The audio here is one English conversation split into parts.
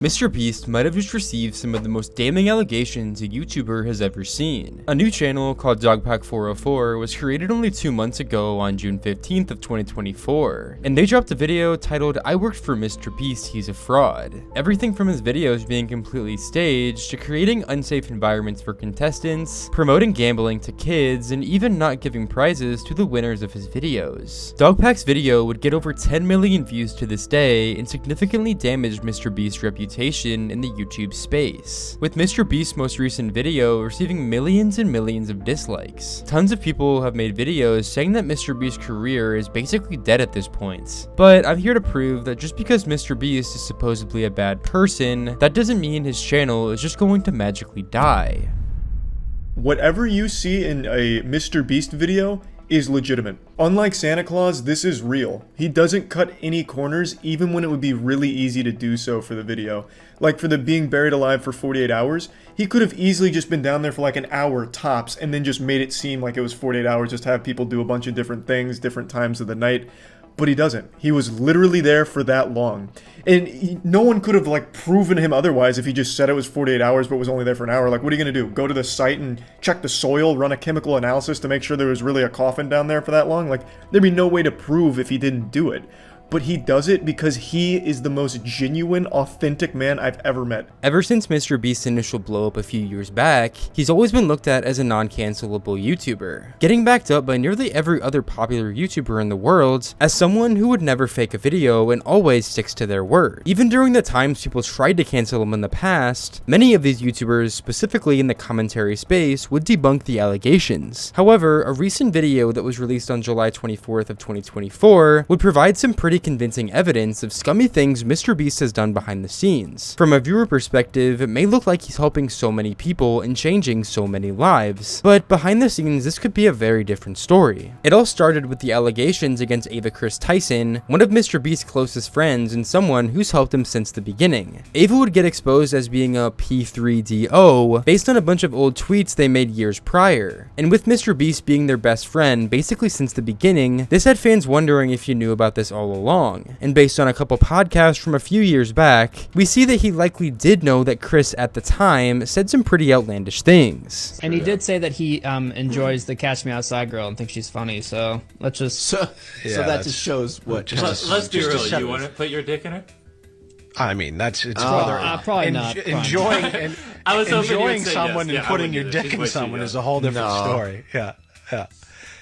MrBeast might have just received some of the most damning allegations a YouTuber has ever seen. A new channel called Dogpack404 was created only 2 months ago on June 15th of 2024, and they dropped a video titled "I worked for MrBeast, he's a fraud." Everything from his videos being completely staged to creating unsafe environments for contestants, promoting gambling to kids, and even not giving prizes to the winners of his videos. Dogpack's video would get over 10 million views to this day and significantly damaged MrBeast's reputation in the YouTube space, with MrBeast's most recent video receiving millions and millions of dislikes. Tons of people have made videos saying that MrBeast's career is basically dead at this point, but I'm here to prove that just because MrBeast is supposedly a bad person, that doesn't mean his channel is just going to magically die. Whatever you see in a MrBeast video is legitimate. Unlike Santa Claus, this is real. He doesn't cut any corners, even when it would be really easy to do so for the video. Like for the being buried alive for 48 hours, he could have easily just been down there for like an hour tops and then just made it seem like it was 48 hours, just have people do a bunch of different things, different times of the night. But he doesn't. He was literally there for that long. And no one could have like proven him otherwise if he just said it was 48 hours but was only there for an hour. Like, what are you going to do? Go to the site and check the soil, run a chemical analysis to make sure there was really a coffin down there for that long? Like, there'd be no way to prove if he didn't do it. But he does it because he is the most genuine, authentic man I've ever met. Ever since MrBeast's initial blow up a few years back, he's always been looked at as a non-cancelable YouTuber, getting backed up by nearly every other popular YouTuber in the world as someone who would never fake a video and always sticks to their word. Even during the times people tried to cancel him in the past, many of these YouTubers, specifically in the commentary space, would debunk the allegations. However, a recent video that was released on July 24th of 2024 would provide some pretty convincing evidence of scummy things MrBeast has done behind the scenes. From a viewer perspective, it may look like he's helping so many people and changing so many lives, but behind the scenes this could be a very different story. It all started with the allegations against Ava Chris Tyson, one of MrBeast's closest friends and someone who's helped him since the beginning. Ava would get exposed as being a P3DO based on a bunch of old tweets they made years prior, and with MrBeast being their best friend basically since the beginning, this had fans wondering if he knew about this all along. And based on a couple podcasts from a few years back, we see that he likely did know that Chris at the time said some pretty outlandish things. And he did say that he enjoys the Catch Me Outside girl and thinks she's funny, so let's just... So that just shows what... Let's be real, you want to put your dick in her? I mean, it's probably not. Enjoying someone and putting your dick in someone is a whole different story. Yeah. She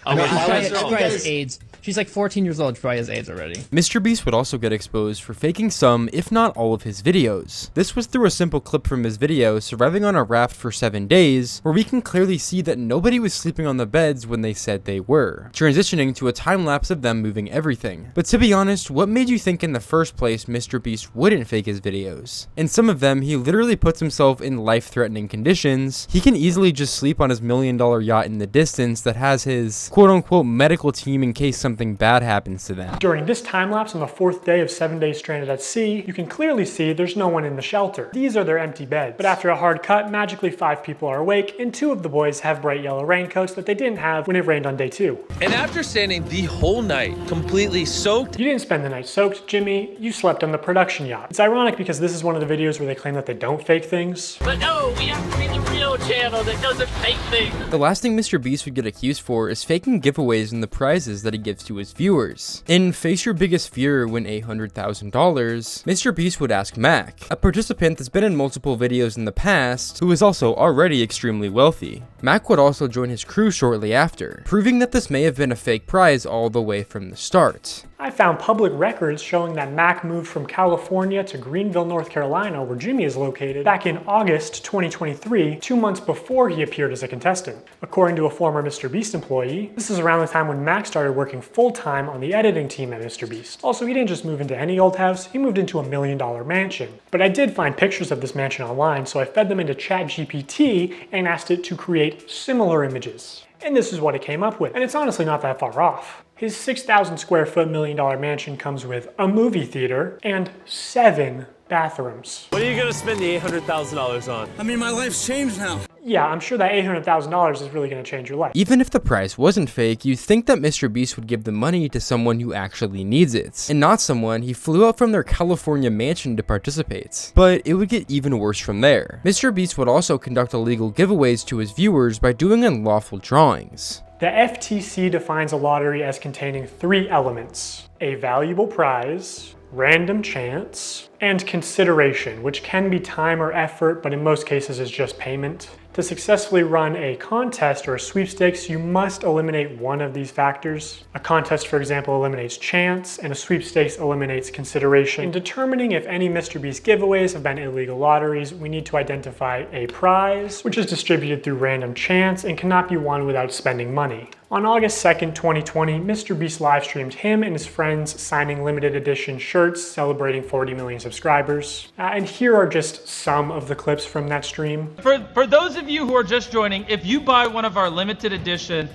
probably has AIDS. She's like 14 years old, she probably has AIDS already. MrBeast would also get exposed for faking some, if not all of his videos. This was through a simple clip from his video, Surviving on a Raft for 7 Days, where we can clearly see that nobody was sleeping on the beds when they said they were, transitioning to a time-lapse of them moving everything. But to be honest, what made you think in the first place MrBeast wouldn't fake his videos? In some of them, he literally puts himself in life-threatening conditions. He can easily just sleep on his $1 million yacht in the distance that has his quote-unquote medical team in case something bad happens to them. During this time lapse on the 4th day of 7 days stranded at sea, you can clearly see there's no one in the shelter. These are their empty beds. But after a hard cut, magically 5 people are awake, and 2 of the boys have bright yellow raincoats that they didn't have when it rained on day 2. And after standing the whole night, completely soaked... You didn't spend the night soaked, Jimmy. You slept on the production yacht. It's ironic because this is one of the videos where they claim that they don't fake things. But no, we have to be the real channel that doesn't fake things. The last thing MrBeast would get accused for is faking giveaways and the prizes that he gives to his viewers. In Face Your Biggest Fear Win $800,000, MrBeast would ask Mac, a participant that's been in multiple videos in the past, who is also already extremely wealthy. Mac would also join his crew shortly after, proving that this may have been a fake prize all the way from the start. I found public records showing that Mac moved from California to Greenville, North Carolina, where Jimmy is located, back in August 2023, 2 months before he appeared as a contestant. According to a former MrBeast employee, this is around the time when Mac started working full-time on the editing team at MrBeast. Also, he didn't just move into any old house, he moved into a $1 million mansion. But I did find pictures of this mansion online, so I fed them into ChatGPT and asked it to create similar images. And this is what it came up with. And it's honestly not that far off. His 6,000 square foot $1 million mansion comes with a movie theater and 7 bathrooms. What are you gonna spend the $800,000 on? I mean, my life's changed now. yeah, I'm sure that $800,000 is really going to change your life. Even if the price wasn't fake, you'd think that MrBeast would give the money to someone who actually needs it, and not someone he flew out from their California mansion to participate. But it would get even worse from there. MrBeast would also conduct illegal giveaways to his viewers by doing unlawful drawings. The FTC defines a lottery as containing 3 elements: a valuable prize, random chance, and consideration, which can be time or effort, but in most cases is just payment. To successfully run a contest or a sweepstakes, you must eliminate one of these factors. A contest, for example, eliminates chance, and a sweepstakes eliminates consideration. In determining if any MrBeast giveaways have been illegal lotteries, we need to identify a prize, which is distributed through random chance and cannot be won without spending money. On August 2nd, 2020, MrBeast live streamed him and his friends signing limited edition shirts celebrating 40 million subscribers. And here are just some of the clips from that stream. For those of you who are just joining, if you buy one of our limited edition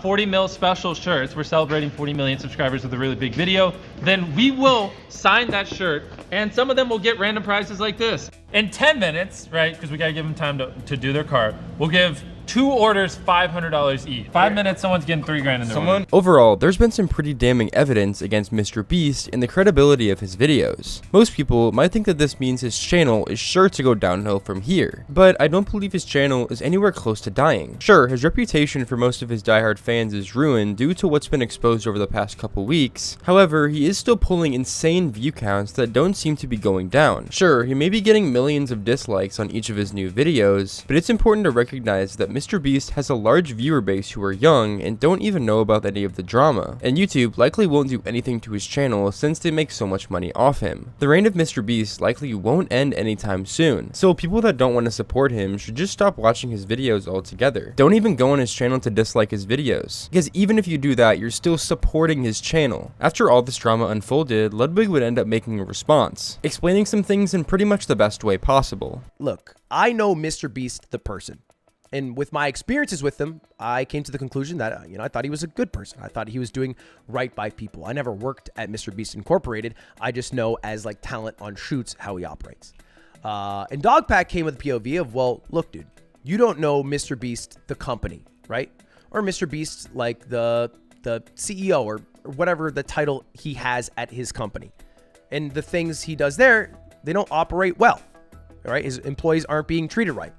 40 mil special shirts, we're celebrating 40 million subscribers with a really big video, then we will sign that shirt, and some of them will get random prizes like this. In 10 minutes, right, because we gotta give them time to do their cart, we'll give 2 orders $500 each. 5 minutes, someone's getting $3 grand in their order. Overall, there's been some pretty damning evidence against MrBeast and the credibility of his videos. Most people might think that this means his channel is sure to go downhill from here, but I don't believe his channel is anywhere close to dying. Sure, his reputation for most of his diehard fans is ruined due to what's been exposed over the past couple weeks. However, he is still pulling insane view counts that don't seem to be going down. Sure, he may be getting millions of dislikes on each of his new videos, but it's important to recognize that MrBeast has a large viewer base who are young and don't even know about any of the drama, and YouTube likely won't do anything to his channel since they make so much money off him. The reign of MrBeast likely won't end anytime soon, so people that don't want to support him should just stop watching his videos altogether. Don't even go on his channel to dislike his videos, because even if you do that, you're still supporting his channel. After all this drama unfolded, Ludwig would end up making a response, explaining some things in pretty much the best way possible. Look, I know MrBeast the person. And with my experiences with him, I came to the conclusion that, I thought he was a good person. I thought he was doing right by people. I never worked at MrBeast Incorporated. I just know as like talent on shoots how he operates. And Dogpack came with a POV of, well, look, dude, you don't know MrBeast the company, right? Or MrBeast like the CEO or whatever the title he has at his company. And the things he does there, they don't operate well, all right? His employees aren't being treated right.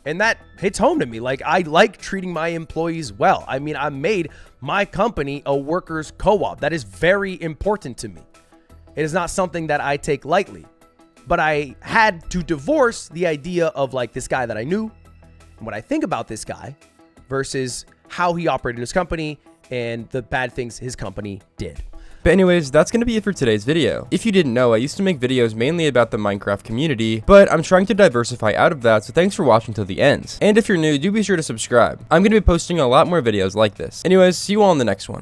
And that hits home to me. Like, I like treating my employees well. I mean, I made my company a workers' co-op. That is very important to me. It is not something that I take lightly. But I had to divorce the idea of like this guy that I knew and what I think about this guy versus how he operated his company and the bad things his company did. But anyways, that's going to be it for today's video. If you didn't know, I used to make videos mainly about the Minecraft community, but I'm trying to diversify out of that, so thanks for watching till the end. And if you're new, do be sure to subscribe. I'm going to be posting a lot more videos like this. Anyways, see you all in the next one.